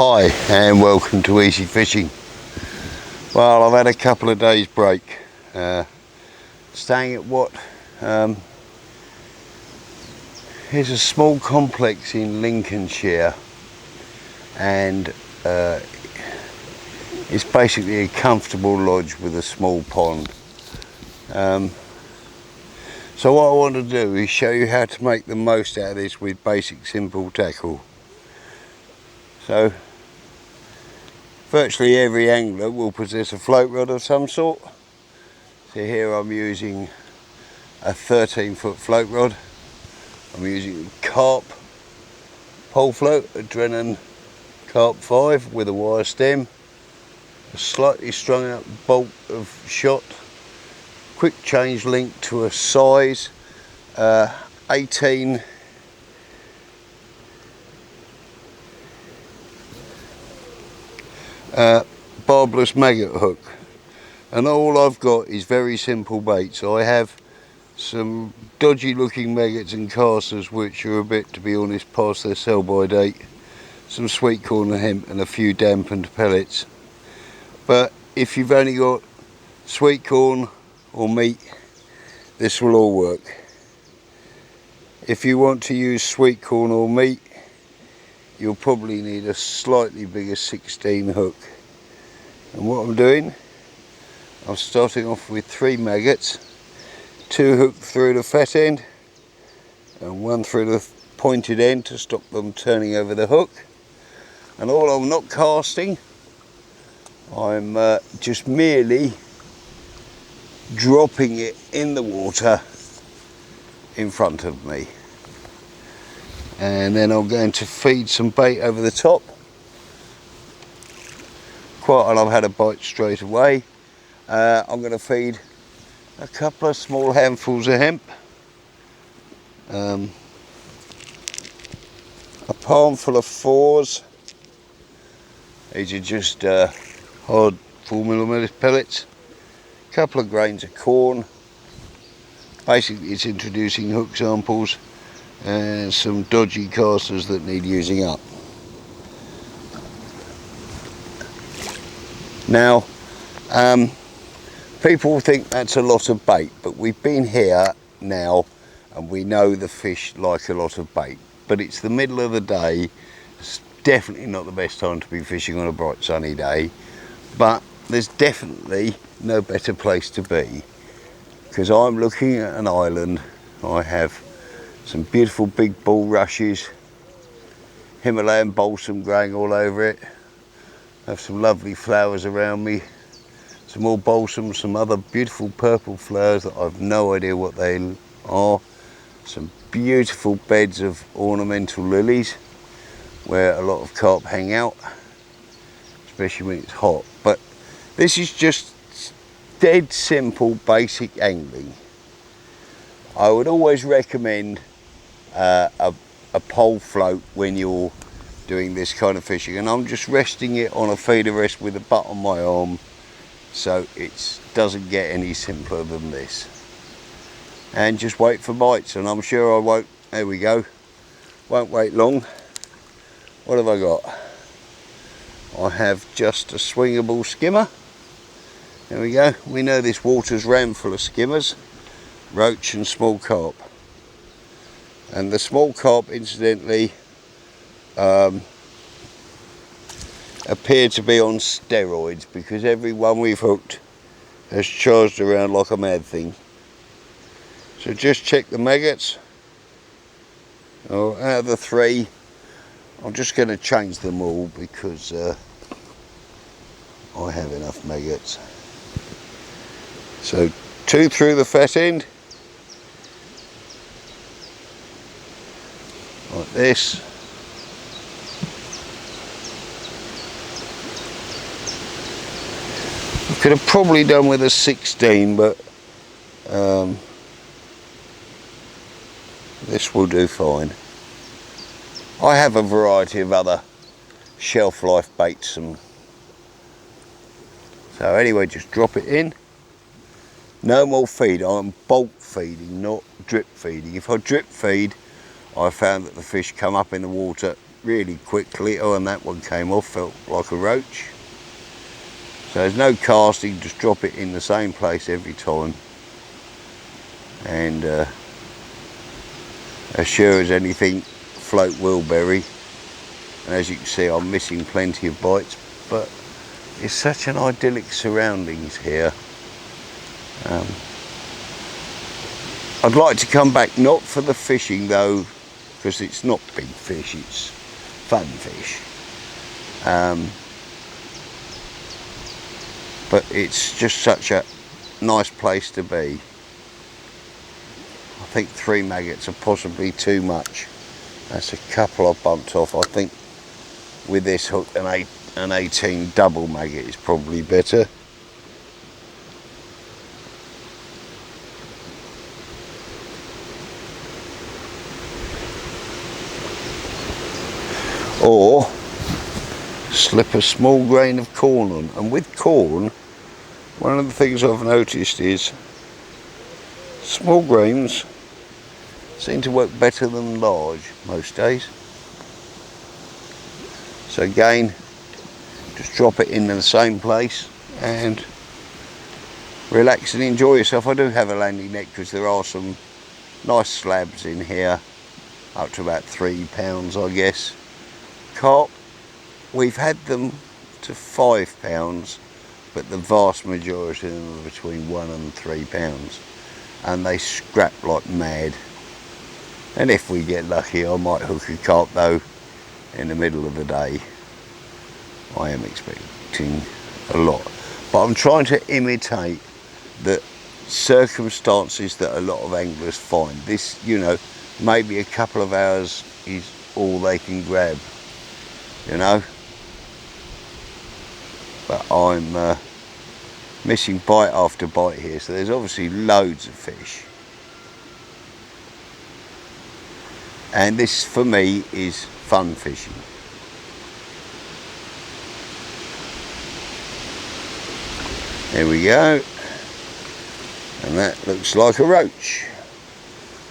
Hi and welcome to Easy Fishing. Well, I've had a couple of days break, staying at what is a small complex in Lincolnshire, and it's basically a comfortable lodge with a small pond. So what I want to do is show you how to make the most out of this with basic simple tackle. So virtually every angler will possess a float rod of some sort. So here I'm using a 13-foot float rod. I'm using a carp pole float, a Drennan Carp 5 with a wire stem, a slightly strung out bolt of shot, quick change link to a size 18 barbless maggot hook, and all I've got is very simple baits. I have some dodgy looking maggots and casters which are a bit, to be honest, past their sell by date, some sweetcorn and hemp and a few dampened pellets. But if you've only got sweetcorn or meat, this will all work. If you want to use sweetcorn or meat, you'll probably need a slightly bigger 16 hook. And what I'm doing, I'm starting off with 3 maggots, 2 hooked through the fat end and 1 through the pointed end to stop them turning over the hook. And all I'm not casting, I'm just merely dropping it in the water in front of me. And then I'm going to feed some bait over the top. Quite well, I've had a bite straight away. I'm going to feed a couple of small handfuls of hemp, a palm full of 4s. These are just hard 4mm pellets, a couple of grains of corn. Basically it's introducing hook samples and some dodgy casters that need using up. Now people think that's a lot of bait, but we've been here now and we know the fish like a lot of bait, but it's the middle of the day. It's definitely not the best time to be fishing on a bright sunny day, but there's definitely no better place to be, because I'm looking at an island. I have some beautiful big bulrushes, Himalayan balsam growing all over it. I have some lovely flowers around me, some more balsam, some other beautiful purple flowers that I've no idea what they are, some beautiful beds of ornamental lilies where a lot of carp hang out, especially when it's hot. But this is just dead simple basic angling. I would always recommend a pole float when you're doing this kind of fishing, and I'm just resting it on a feeder rest with a butt on my arm, so it doesn't get any simpler than this. And just wait for bites, and I'm sure I won't. There we go, won't wait long. What have I got? I have just a swingable skimmer. There we go. We know this water's rammed full of skimmers, roach and small carp. And the small carp, incidentally, appear to be on steroids, because every one we've hooked has charged around like a mad thing. So just check the maggots. Oh, out of the 3, I'm just going to change them all because I have enough maggots. So 2 through the fat end, like this. I could have probably done with a 16, but this will do fine. I have a variety of other shelf life baits, and so anyway, just drop it in. No more feed. I'm bulk feeding, not drip feeding. If I drip feed, I found that the fish come up in the water really quickly. Oh, and that one came off, felt like a roach. So there's no casting, just drop it in the same place every time. And as sure as anything, float will bury. And as you can see, I'm missing plenty of bites, but it's such an idyllic surroundings here. I'd like to come back, not for the fishing though, because it's not big fish, it's fun fish. But it's just such a nice place to be. I think 3 maggots are possibly too much. That's a couple I've bumped off. I think with this hook, an 18 double maggot is probably better. Or slip a small grain of corn on. And with corn, one of the things I've noticed is small grains seem to work better than large most days. So again, just drop it in the same place and relax and enjoy yourself. I do have a landing net because there are some nice slabs in here, up to about £3 I guess. Carp, we've had them to £5, but the vast majority of them are between £1 and £3, and they scrap like mad. And if we get lucky, I might hook a carp though in the middle of the day. I am expecting a lot, but I'm trying to imitate the circumstances that a lot of anglers find. This, you know, maybe a couple of hours is all they can grab, you know. But I'm missing bite after bite here, so there's obviously loads of fish. And this for me is fun fishing. There we go. And that looks like a roach.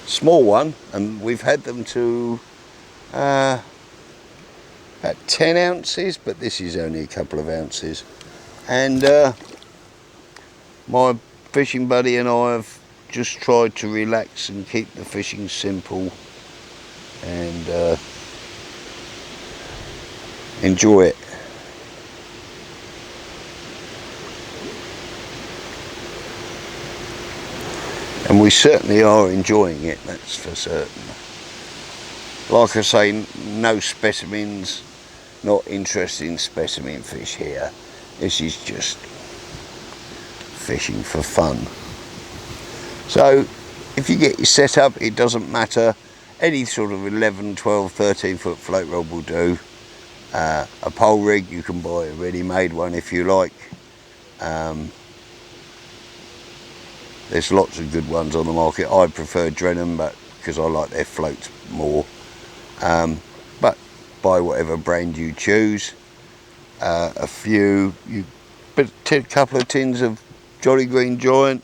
Small one, and we've had them to about 10 ounces, but this is only a couple of ounces. And my fishing buddy and I have just tried to relax and keep the fishing simple and enjoy it. And we certainly are enjoying it, that's for certain. Like I say, no specimens, not interested in specimen fish here. This is just fishing for fun. So if you get your setup, it doesn't matter. Any sort of 11, 12, 13 foot float rod will do. A pole rig, you can buy a ready-made one if you like. There's lots of good ones on the market. I prefer Drenham, but because I like their floats more. But buy whatever brand you choose. A couple of tins of Jolly Green Giant,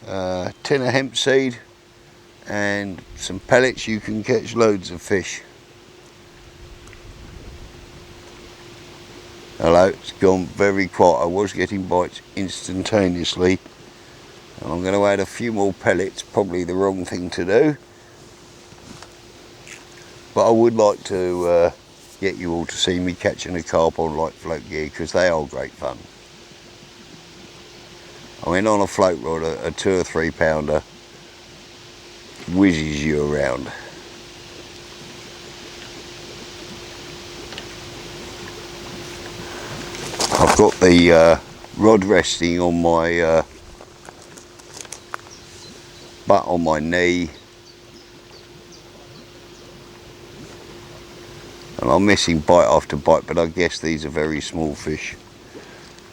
tin of hemp seed, and some pellets. You can catch loads of fish. Hello, it's gone very quiet. I was getting bites instantaneously. And I'm going to add a few more pellets, probably the wrong thing to do. But I would like to get you all to see me catching a carp on light float gear, because they are great fun. I mean, on a float rod, a 2 or 3 pounder whizzes you around. I've got the rod resting on my butt on my knee, and I'm missing bite after bite, but I guess these are very small fish.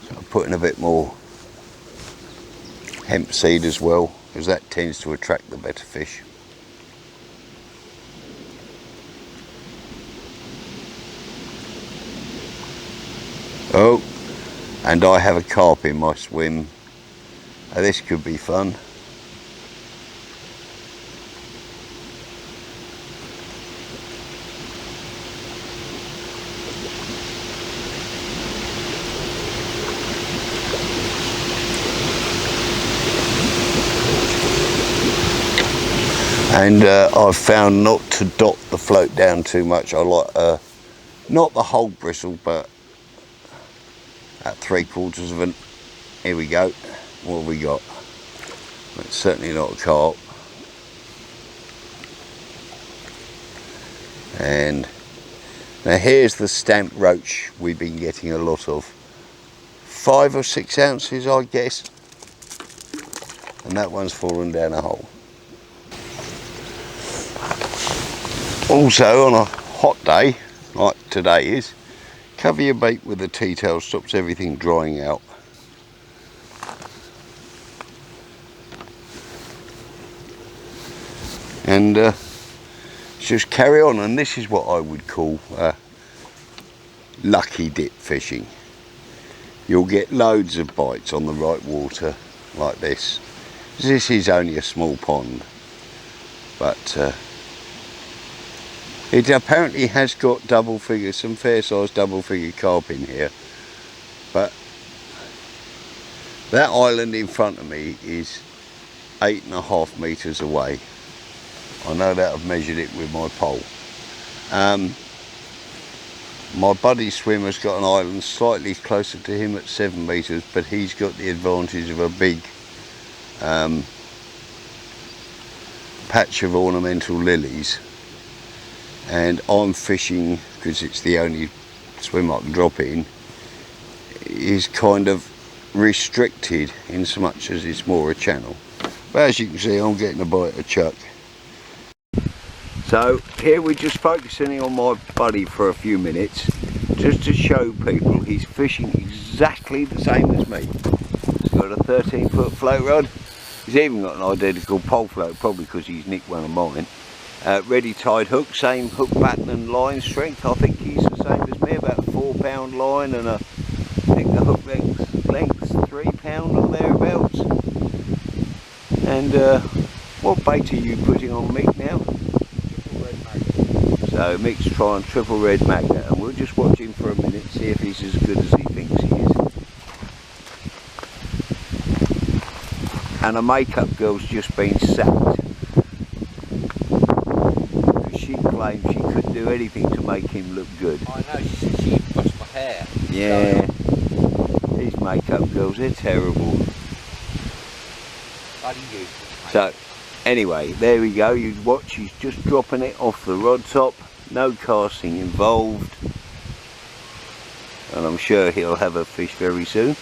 So I'm putting a bit more hemp seed as well, because that tends to attract the better fish. Oh, and I have a carp in my swim. Now, this could be fun. And I've found not to dot the float down too much. I like not the whole bristle, but at 3/4 of an. Here we go. What have we got? It's certainly not a carp. And now here's the stamped roach we've been getting a lot of. 5 or 6 ounces, I guess. And that one's fallen down a hole. Also, on a hot day, like today is, cover your bait with a tea towel, stops everything drying out. And just carry on, and this is what I would call lucky dip fishing. You'll get loads of bites on the right water like this. This is only a small pond, but it apparently has got double figure, some fair sized double figure carp in here. But that island in front of me is 8.5 metres away. I know that, I've measured it with my pole. My buddy swimmer's got an island slightly closer to him at 7 metres, but he's got the advantage of a big patch of ornamental lilies, and I'm fishing, because it's the only swim I can drop in, is kind of restricted in so much as it's more a channel. But as you can see, I'm getting a bite of chuck. So here we're just focusing on my buddy for a few minutes, just to show people he's fishing exactly the same as me. He's got a 13-foot float rod. He's even got an identical pole float, probably because he's nicked one of mine. Ready tied hook, same hook pattern and line strength. I think he's the same as me, about a 4-pound line, and I think the hook length's 3 pound or thereabouts. And what bait are you putting on Mick now? So Mick's trying triple red maggot, and we'll just watch him for a minute, see if he's as good as he thinks he is. And a makeup girl's just been sacked, because she claimed she couldn't do anything to make him look good. I know, she said she brushed my hair. Yeah, these makeup girls, they're terrible. Bloody useless. So anyway, there we go, you watch, he's just dropping it off the rod top, no casting involved, and I'm sure he'll have a fish very soon.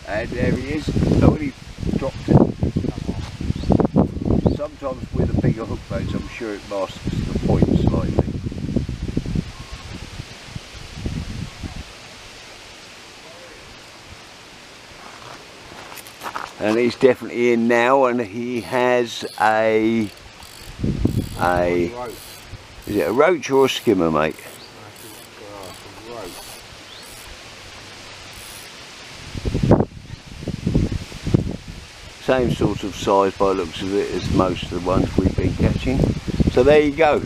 And there he is, already dropped it. Sometimes with a bigger hook boat, I'm sure it masks the point slightly. And he's definitely in now, and he has a is it a roach or a skimmer, mate? Same sort of size by the looks of it as most of the ones we've been catching. So there you go.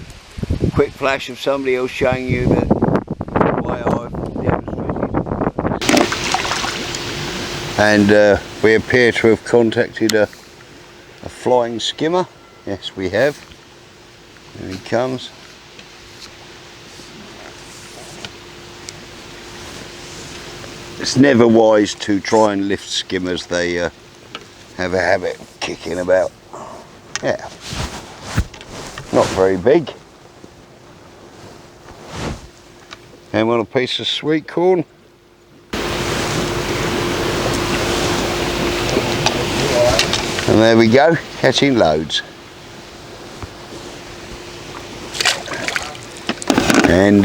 Quick flash of somebody else showing you that the way I've demonstrated. And we appear to have contacted a flying skimmer. Yes, we have. Here he comes. It's never wise to try and lift skimmers. They have a habit of kicking about. Yeah, not very big. And on a piece of sweet corn. And there we go, catching loads. And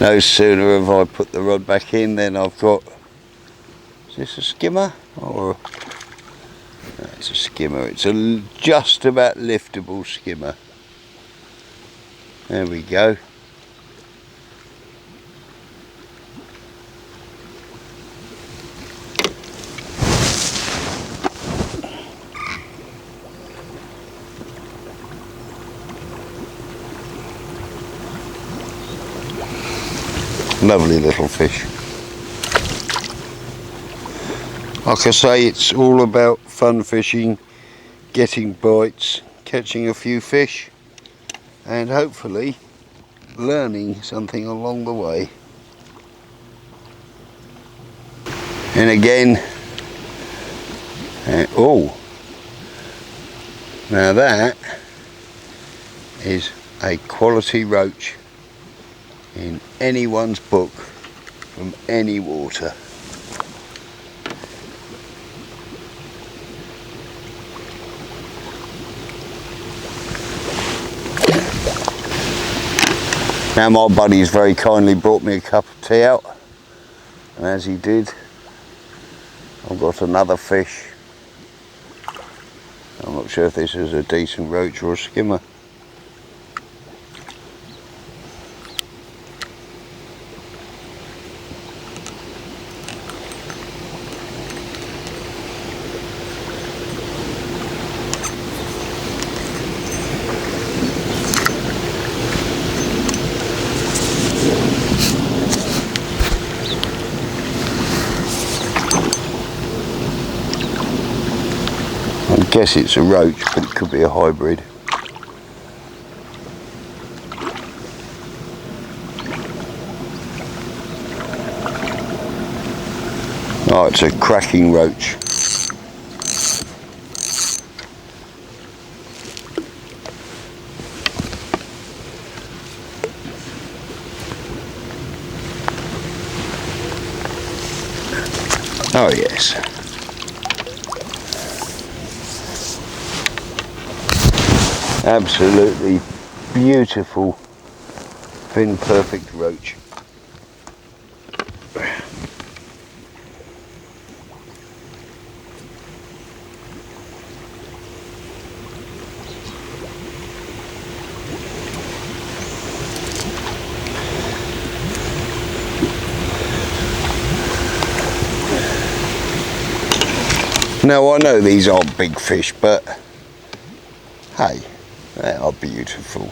no sooner have I put the rod back in than I've got, is this a skimmer? Or no, it's a skimmer. It's a just about liftable skimmer. There we go. Lovely little fish. Like I say, it's all about fun fishing, getting bites, catching a few fish, and hopefully learning something along the way. And again, oh, now that is a quality roach in anyone's book from any water. Now my buddy's very kindly brought me a cup of tea out, and as he did, I've got another fish. I'm not sure if this is a decent roach or a skimmer. I guess it's a roach, but it could be a hybrid. Oh, it's a cracking roach. Oh yes. Absolutely beautiful, pin perfect roach. Now I know these aren't big fish, but hey, they are beautiful,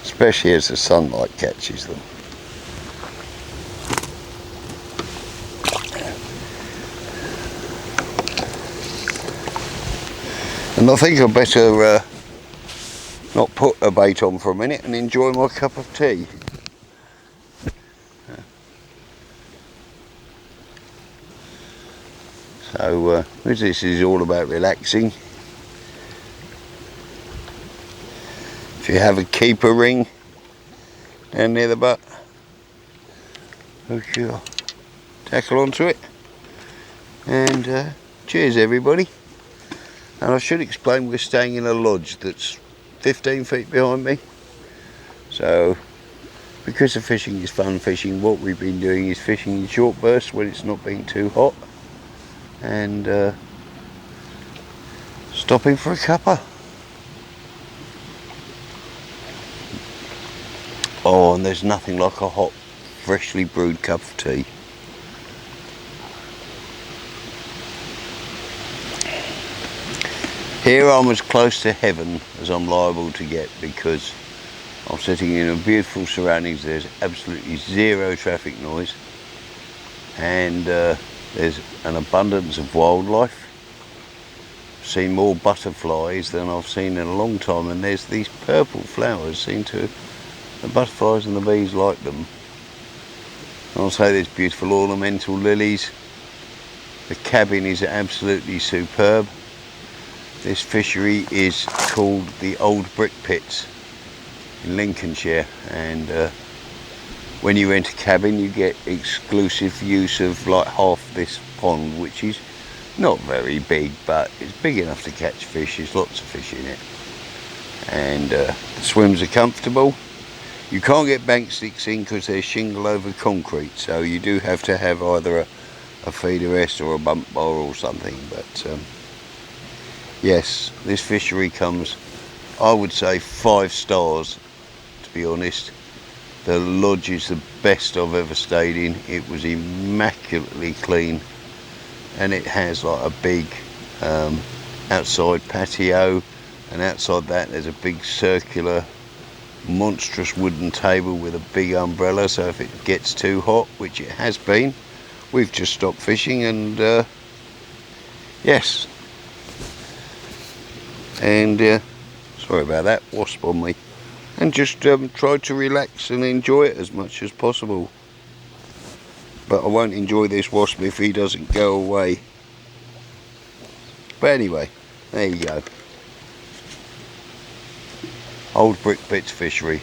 especially as the sunlight catches them. And I think I'd better not put a bait on for a minute and enjoy my cup of tea. So this is all about relaxing. If you have a keeper ring down near the butt, hook your tackle onto it, and cheers everybody. And I should explain, we're staying in a lodge that's 15 feet behind me. So because the fishing is fun fishing, what we've been doing is fishing in short bursts when it's not being too hot, and stopping for a cuppa. Oh, and there's nothing like a hot, freshly brewed cup of tea. Here I'm as close to heaven as I'm liable to get, because I'm sitting in a beautiful surroundings. There's absolutely zero traffic noise, and there's an abundance of wildlife. I've seen more butterflies than I've seen in a long time, and there's these purple flowers. The butterflies and the bees like them. And I'll say there's beautiful ornamental lilies. The cabin is absolutely superb. This fishery is called the Old Brick Pits in Lincolnshire, and when you rent a cabin you get exclusive use of like half this pond, which is not very big, but it's big enough to catch fish. There's lots of fish in it, and the swims are comfortable. You can't get bank sticks in because they're shingle over concrete, so you do have to have either a feeder rest or a bump bar or something. But yes, this fishery comes, I would say, 5 stars to be honest. The lodge is the best I've ever stayed in. It was immaculately clean, and it has like a big outside patio, and outside that there's a big circular monstrous wooden table with a big umbrella, so if it gets too hot, which it has been, we've just stopped fishing and yes, and sorry about that, wasp on me, and just tried to relax and enjoy it as much as possible. But I won't enjoy this wasp if he doesn't go away. But anyway, there you go. Old Brick Bits Fishery,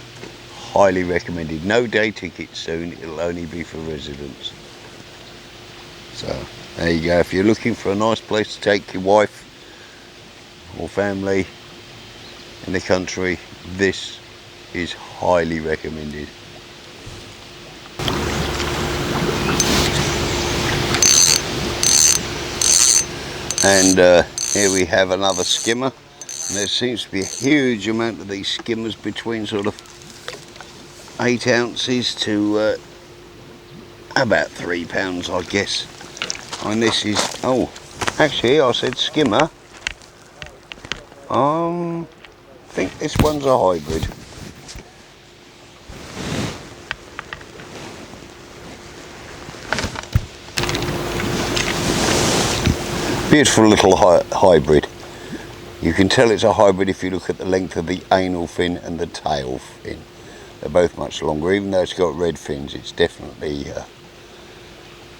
highly recommended. No day tickets soon, it'll only be for residents. So there you go, if you're looking for a nice place to take your wife or family in the country, this is highly recommended. And here we have another skimmer. And there seems to be a huge amount of these skimmers, between sort of 8 ounces to about 3 pounds, I guess. And this is, oh, actually I said skimmer. I think this one's a hybrid. Beautiful little hybrid. You can tell it's a hybrid if you look at the length of the anal fin and the tail fin. They're both much longer. Even though it's got red fins, it's definitely a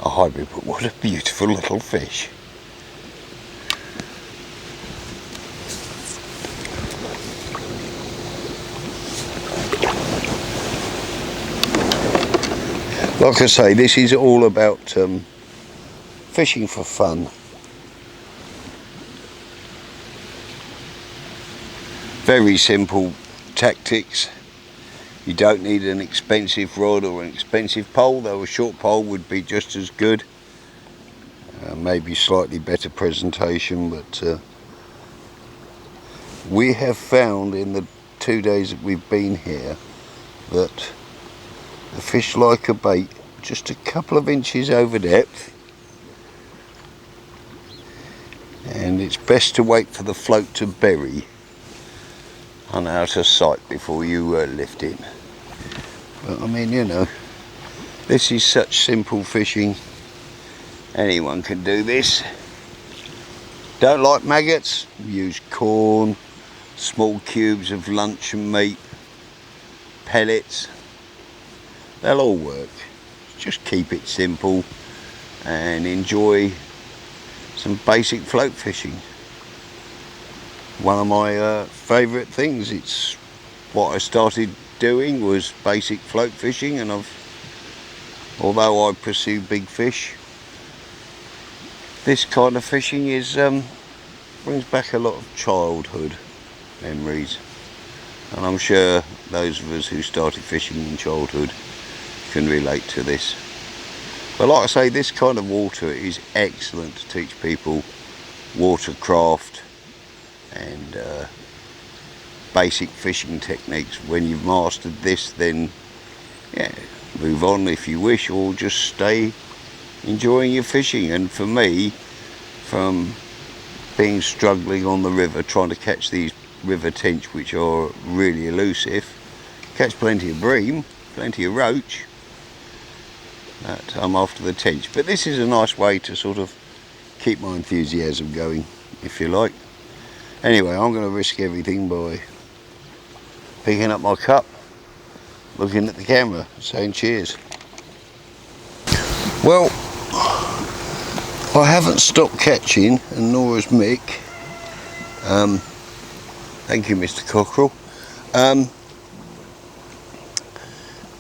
hybrid. But what a beautiful little fish. Like I say, this is all about fishing for fun. Very simple tactics. You don't need an expensive rod or an expensive pole, though a short pole would be just as good. Maybe slightly better presentation, but we have found in the 2 days that we've been here that the fish like a bait just a couple of inches over depth, and it's best to wait for the float to bury and out of sight before you lift it. But I mean, you know, this is such simple fishing, anyone can do this. Don't like maggots? Use corn, small cubes of luncheon meat, pellets, they'll all work. Just keep it simple and enjoy some basic float fishing. One of my favourite things. It's what I started doing, was basic float fishing, and although I pursue big fish, this kind of fishing is brings back a lot of childhood memories, and I'm sure those of us who started fishing in childhood can relate to this. But like I say, this kind of water is excellent to teach people watercraft and basic fishing techniques. When you've mastered this, then yeah, move on if you wish, or just stay enjoying your fishing. And for me, from being struggling on the river trying to catch these river tench, which are really elusive, catch plenty of bream, plenty of roach, that I'm after the tench. But this is a nice way to sort of keep my enthusiasm going, if you like. Anyway, I'm going to risk everything by picking up my cup, looking at the camera, saying cheers. Well, I haven't stopped catching, and nor has Mick. Thank you, Mr. Cockerel.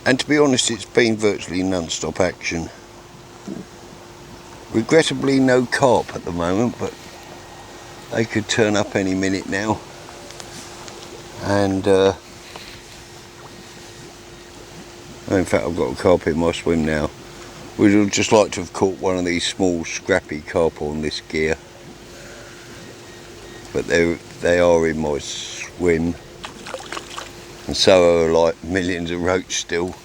And to be honest, it's been virtually non-stop action. Regrettably no carp at the moment, but they could turn up any minute now. And in fact, I've got a carp in my swim now. We'd just like to have caught one of these small scrappy carp on this gear, but they are in my swim. and so are like millions of roach still.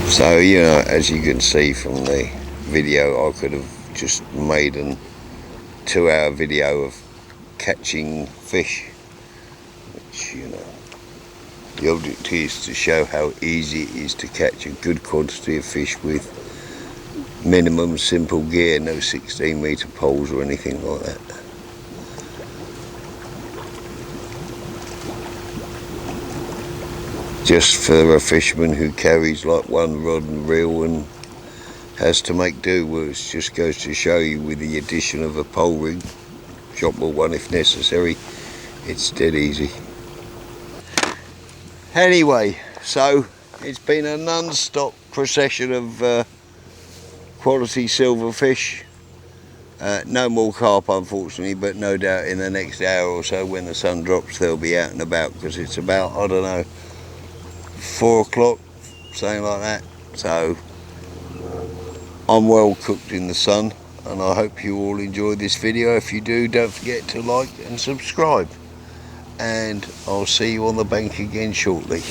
So, you know, as you can see from the video, I could have just made a 2-hour video of catching fish, which, you know, the object is to show how easy it is to catch a good quantity of fish with minimum simple gear, no 16-metre poles or anything like that. Just for a fisherman who carries like one rod and reel and has to make do, well, it just goes to show you, with the addition of a pole rig, shopable one if necessary, it's dead easy. Anyway, so it's been a non-stop procession of quality silverfish. No more carp unfortunately, but no doubt in the next hour or so when the sun drops they'll be out and about, because it's about, I don't know, 4 o'clock, something like that. So I'm well cooked in the sun, and I hope you all enjoyed this video. If you do, don't forget to like and subscribe, and I'll see you on the bank again shortly.